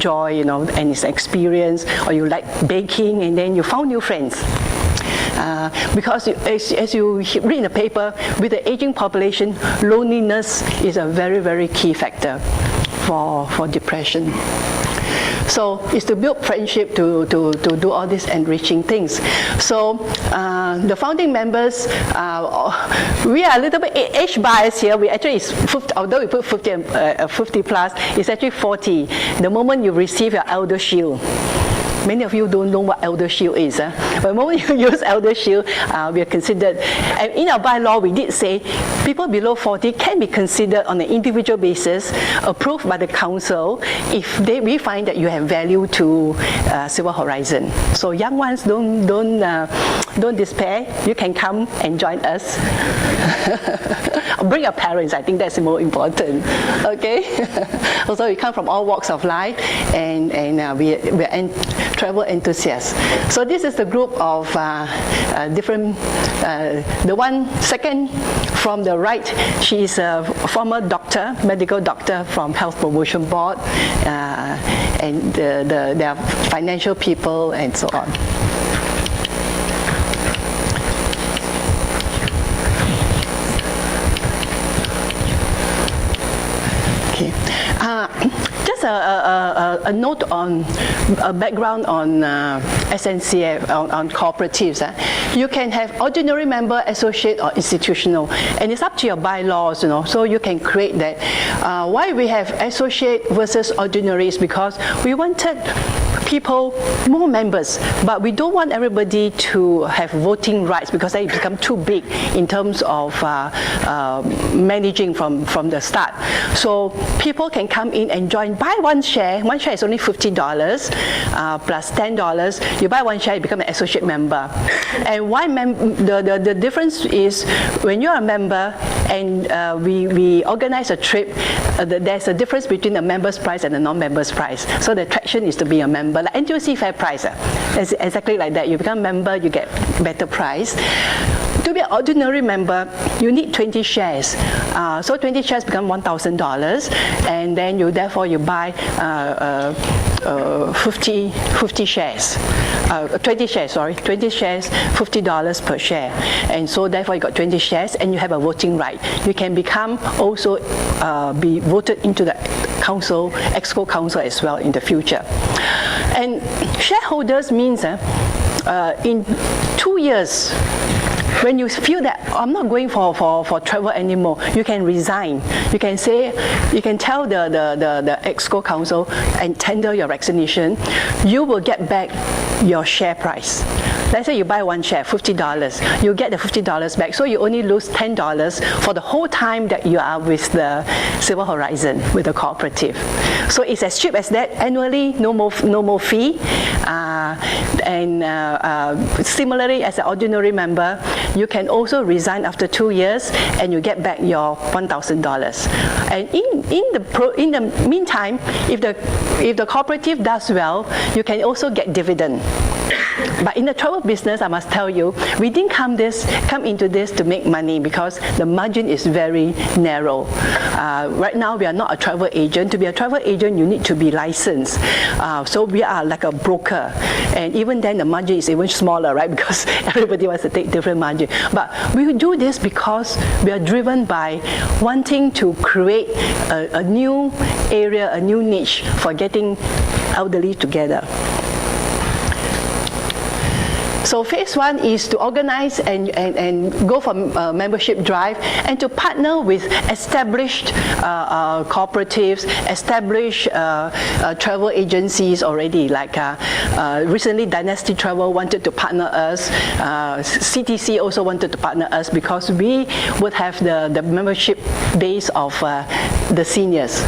enjoy, and it's experience, or you like baking, and then you found new friends. Because as you read in the paper, with the aging population, loneliness is a very, very key factor for depression. So it's to build friendship, to do all these enriching things. So the founding members, we are a little bit age biased here. We actually, although we put 50 plus, it's actually 40. The moment you receive your Elder Shield. Many of you don't know what Elder Shield is. But the moment you use Elder Shield, we are considered, and in our bylaw we did say people below 40 can be considered on an individual basis, approved by the council, if we find that you have value to Silver Horizon. So young ones, don't despair. You can come and join us. Bring your parents. I think that's more important. Okay. Also, we come from all walks of life, and we're travel enthusiasts. So this is the group of different. The one second from the right, she is a former doctor, medical doctor from Health Promotion Board, and there are financial people and so on. Okay. Just a note on a background on SNCF, on cooperatives. You can have ordinary member, associate, or institutional, and it's up to your bylaws, so you can create that. Why we have associate versus ordinary is because we wanted people, more members, but we don't want everybody to have voting rights because they become too big in terms of managing from the start. So people can come in and join, buy one share. One share is only $50 plus $10. You buy one share, you become an associate member. And the difference is when you're a member and we organize a trip, there's a difference between the member's price and the non-member's price. So the attraction is to be a member. Like NTUC Fair Price, it's exactly like that. You become a member, you get better price. To be an ordinary member, you need 20 shares. So 20 shares become $1,000, and then you buy 50 shares. 20 shares, $50 per share. And so therefore you got 20 shares and you have a voting right. You can become also be voted into the council, EXCO council as well in the future. And shareholders means in 2 years, when you feel that I'm not going for travel anymore, you can resign. You can say, you can tell the EXCO council and tender your resignation. You will get back your share price. Let's say you buy one share, $50. You get the $50 back, so you only lose $10 for the whole time that you are with the Silver Horizon, with the cooperative. So it's as cheap as that. Annually, no more fee. Similarly, as an ordinary member, you can also resign after 2 years, and you get back your $1,000. And in the meantime, if the cooperative does well, you can also get dividend. But in the travel business, I must tell you, we didn't come into this to make money because the margin is very narrow. Right now, we are not a travel agent. To be a travel agent, you need to be licensed. So we are like a broker. And even then, the margin is even smaller, right? Because everybody wants to take different margin. But we do this because we are driven by wanting to create a new area, a new niche for getting elderly together. So phase one is to organize and go for membership drive, and to partner with established cooperatives, established travel agencies already. Like recently, Dynasty Travel wanted to partner us. CTC also wanted to partner us because we would have the membership base of the seniors.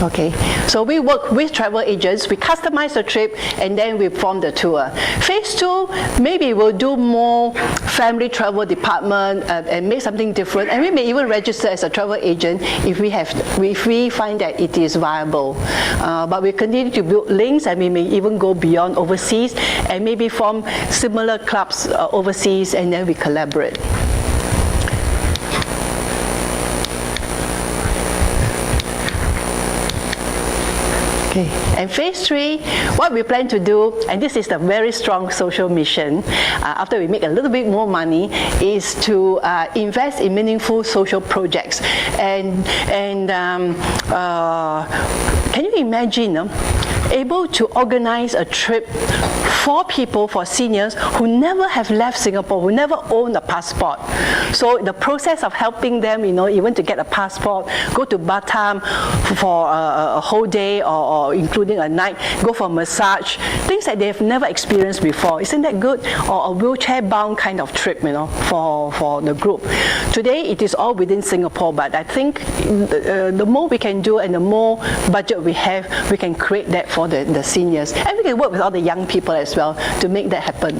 Okay, so we work with travel agents, we customize the trip, and then we form the tour. Phase 2, maybe we'll do more family travel department and make something different, and we may even register as a travel agent if we find that it is viable. But we continue to build links, and we may even go beyond overseas and maybe form similar clubs overseas, and then we collaborate. Okay. And phase 3, what we plan to do, and this is the very strong social mission, after we make a little bit more money, is to invest in meaningful social projects. And can you imagine able to organize a trip for people, for seniors who never have left Singapore, who never own a passport. So the process of helping them, even to get a passport, go to Batam for a whole day or including a night, go for massage, things that they've never experienced before. Isn't that good? Or a wheelchair-bound kind of trip, for the group. Today, it is all within Singapore, but I think the more we can do and the more budget we have, we can create that for the seniors. And we can work with all the young people as well to make that happen.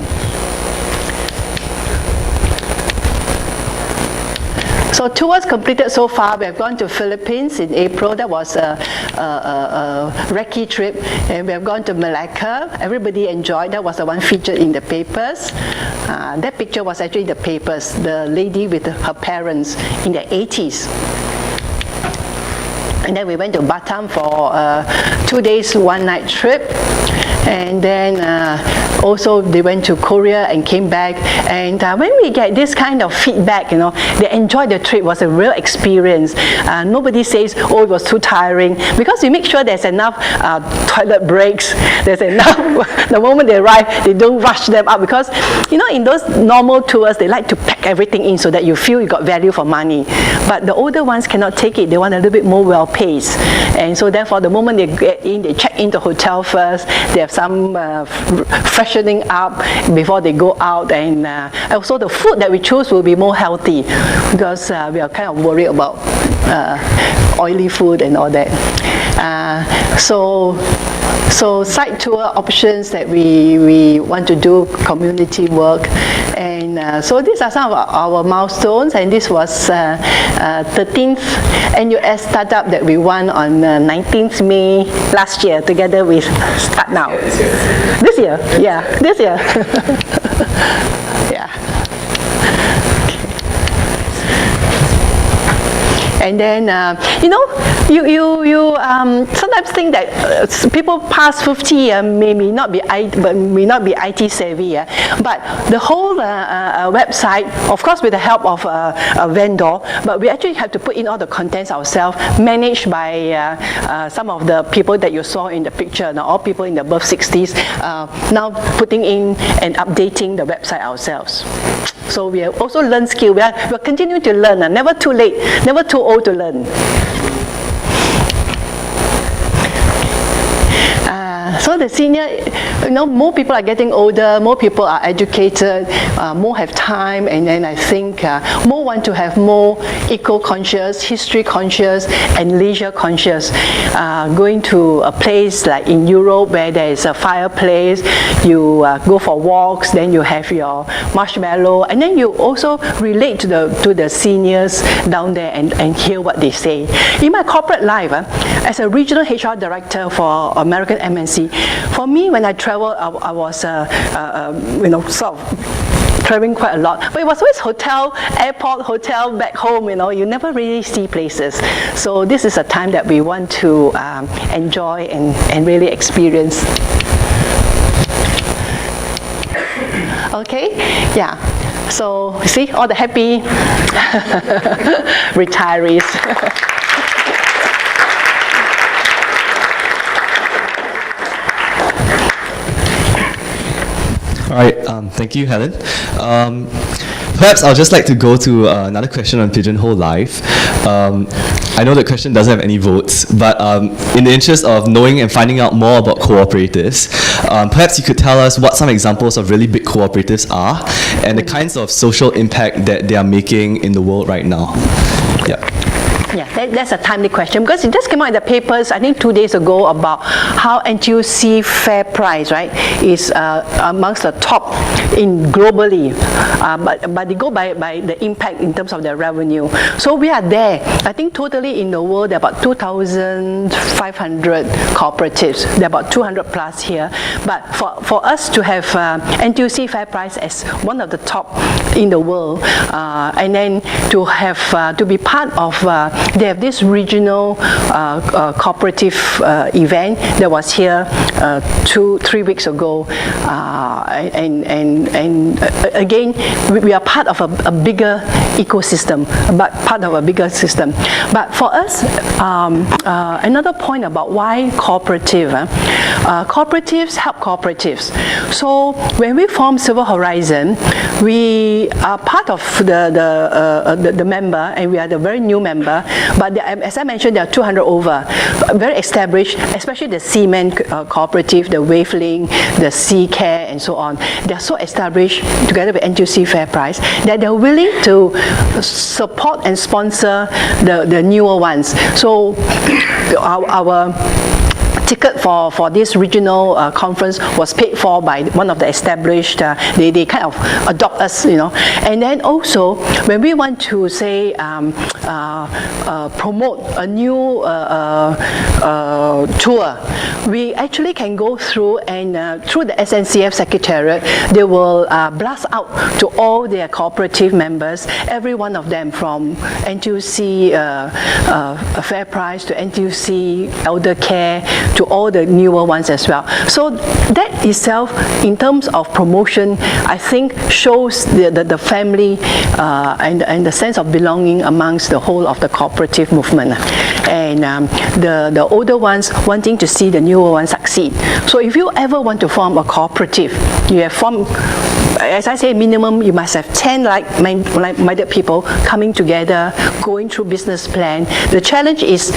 So tours completed so far, we have gone to Philippines in April. That was a recce trip. And we have gone to Malacca. Everybody enjoyed. That was the one featured in the papers. That picture was actually in the papers. The lady with her parents in the 80s. And then we went to Batam for a 2 days, 1 night trip. And then also they went to Korea and came back. And when we get this kind of feedback, they enjoyed the trip. It was a real experience. Nobody says, oh, it was too tiring, because we make sure there's enough toilet breaks. There's enough. The moment they arrive, they don't rush them up, because in those normal tours, they like to pack everything in so that you feel you got value for money. But the older ones cannot take it. They want a little bit more well-paced. And so therefore, the moment they get in, they check in the hotel first. They have some freshening up before they go out, and also the food that we choose will be more healthy, because we are kind of worried about oily food and all that. So site tour options that we want to do, community work, and so these are some of our milestones, and this was 13th NUS startup that we won on 19th May last year together with Start Now. This year? Yeah, this year. Yeah. And then, you sometimes think that people past 50 may not be IT savvy, but the whole website, of course, with the help of a vendor, but we actually have to put in all the contents ourselves, managed by some of the people that you saw in the picture, all people in the above 60s, now putting in and updating the website ourselves. So we have also learned skill. We are continuing to learn. Never too late, never too old to learn. So the senior, more people are getting older, more people are educated, more have time, and then I think more want to have more eco-conscious, history-conscious, and leisure-conscious. Going to a place like in Europe where there is a fireplace, you go for walks, then you have your marshmallow, and then you also relate to the seniors down there and hear what they say. In my corporate life, as a regional HR director for American MNC, for me, when I traveled, I was, sort of traveling quite a lot. But it was always hotel, airport, hotel, back home, you never really see places. So this is a time that we want to enjoy and really experience. Okay, yeah. So, you see, all the happy retirees. All right, thank you, Helen. Perhaps I'll just like to go to another question on Pigeonhole Live. I know the question doesn't have any votes, but in the interest of knowing and finding out more about cooperatives, perhaps you could tell us what some examples of really big cooperatives are and the kinds of social impact that they are making in the world right now. Yeah. Yeah, that's a timely question because it just came out in the papers, I think 2 days ago, about how NTUC fair price, right, is amongst the top in globally, but they go by the impact in terms of their revenue. So we are there. I think totally in the world there are about 2,500 cooperatives. There are about 200 plus here. But for us to have NTUC fair price as one of the top in the world, and then to have to be part of they have this regional cooperative event that was here 2-3 weeks ago, and again we are part of a bigger ecosystem, but part of a bigger system. But for us, another point about why cooperative, cooperatives help cooperatives. So when we formed Silver Horizon, we are part of the member, and we are the very new member, but as I mentioned, there are 200 over, very established, especially the Cement cooperative, the Wavelink, the C-Care, and so on. They're so established together with NTUC Fair Price that they're willing to support and sponsor the newer ones. So our ticket for this regional conference was paid for by one of the established, they kind of adopt us, you know. And then also, when we want to say promote a new tour, we actually can go through and through the SNCF Secretariat, they will blast out to all their cooperative members, every one of them, from NTUC Fair Price to NTUC Elder Care to all the newer ones as well. So that itself, in terms of promotion, I think shows the family and the sense of belonging amongst the whole of the cooperative movement. And the older ones wanting to see the newer ones succeed. So if you ever want to form a cooperative, you have formed, as I say, minimum you must have 10 like-minded people coming together, going through business plan. The challenge is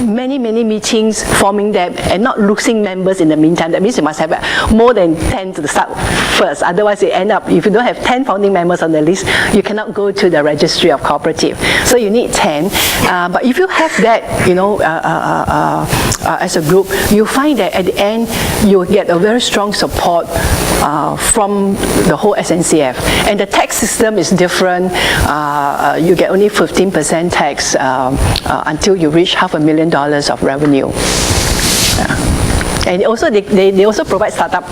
many meetings, forming them, and not losing members in the meantime. That means you must have more than 10 to start first. Otherwise, you end up, if you don't have 10 founding members on the list, you cannot go to the registry of cooperative. So you need 10. But if you have that, you know, as a group, you find that at the end, you get a very strong support from the whole SNCF. And the tax system is different. You get only 15% tax until you reach $500,000 of revenue. And also they also provide startup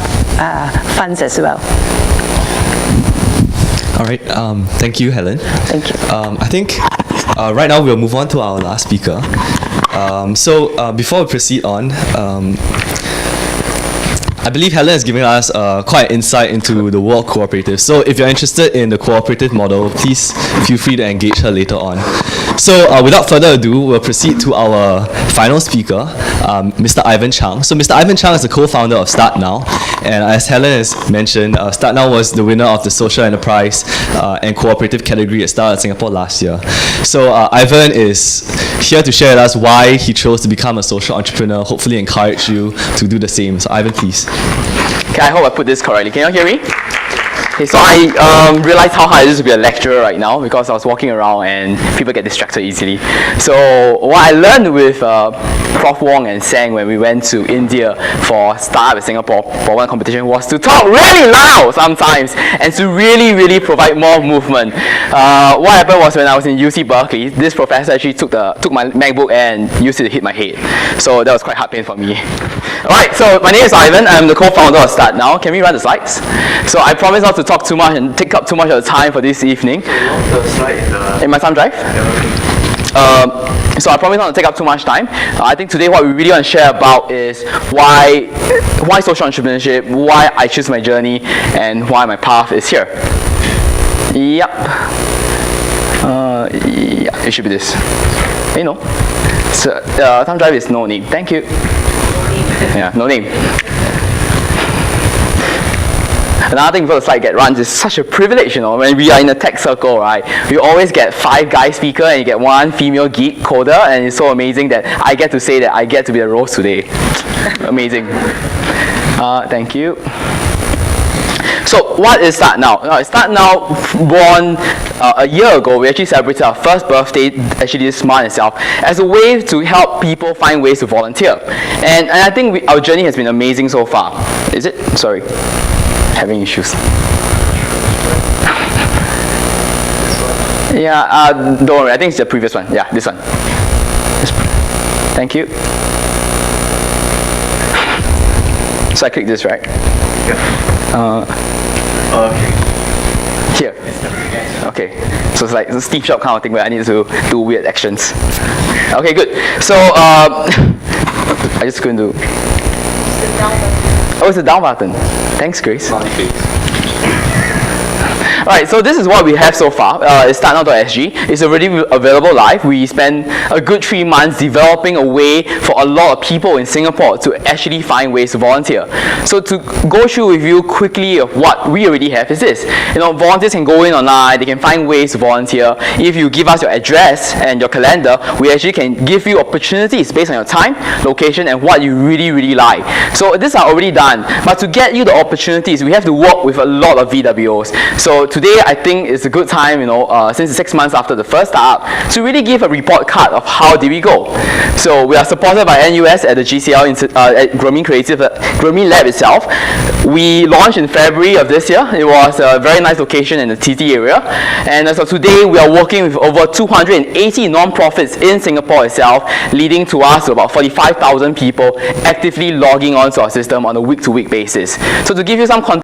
funds as well. All right, thank you, Helen. Thank you. I think right now we'll move on to our last speaker. So before we proceed on, I believe Helen has given us quite insight into the world of cooperatives. So if you're interested in the cooperative model, please feel free to engage her later on. So without further ado, we'll proceed to our final speaker, Mr. Ivan Chang. So Mr. Ivan Chang is the co-founder of Start Now. And as Helen has mentioned, Start Now was the winner of the social enterprise and cooperative category at Start Singapore last year. So Ivan is here to share with us why he chose to become a social entrepreneur, hopefully encourage you to do the same. So Ivan, please. Okay, I hope I put this correctly. Can you hear me? Okay, so I realized how hard it is to be a lecturer right now because I was walking around and people get distracted easily. So what I learned with Prof Wong and Sang when we went to India for Startup in Singapore for one competition was to talk really loud sometimes and to really provide more movement. What happened was when I was in UC Berkeley, this professor actually took my MacBook and used it to hit my head. So that was quite hard pain for me. Alright, so my name is Ivan. I'm the co-founder of Start Now. Can we run the slides? So I promise not to talk too much and take up too much of the time for this evening. The slide in my thumb drive? So I promise not to take up too much time. I think today what we really want to share about is why social entrepreneurship, why I choose my journey, and why my path is here. Yep. Yeah, it should be this. You know. So thumb drive is no name. Thank you. Yeah, no name. Another thing before the slide runs is such a privilege, you know, when we are in a tech circle, right? We always get 5 guy speaker and you get 1 female geek coder, and it's so amazing that I get to say that I get to be the roast today. Amazing. Thank you. So what is Start Now? Start Now born a year ago, we actually celebrated our first birthday, actually this month itself, as a way to help people find ways to volunteer. And I think our journey has been amazing so far. Is it? Sorry. Having issues. Yeah, don't worry, I think it's the previous one. Yeah, this one. Thank you. So I click this, right? Okay. Here. Okay. So it's like it's a Steve Jobs kind of thing where I need to do weird actions. Okay, good. So I just going to. Oh, it's the down button. Thanks, Grace. Alright, so this is what we have so far. It's startnow.sg. It's already available live. We spent a good 3 months developing a way for a lot of people in Singapore to actually find ways to volunteer. So to go through with you quickly of what we already have is this. Volunteers can go in online, they can find ways to volunteer. If you give us your address and your calendar, we actually can give you opportunities based on your time, location, and what you really, really like. So these are already done. But to get you the opportunities, we have to work with a lot of VWOs. So today, I think it's a good time, since it's 6 months after the first startup, to really give a report card of how did we go. So we are supported by NUS at the GCL at Grameen Lab itself. We launched in February of this year. It was a very nice location in the TT area. And as of today, we are working with over 280 non-profits in Singapore itself, leading to us to about 45,000 people actively logging onto our system on a week-to-week basis. So to give you some context,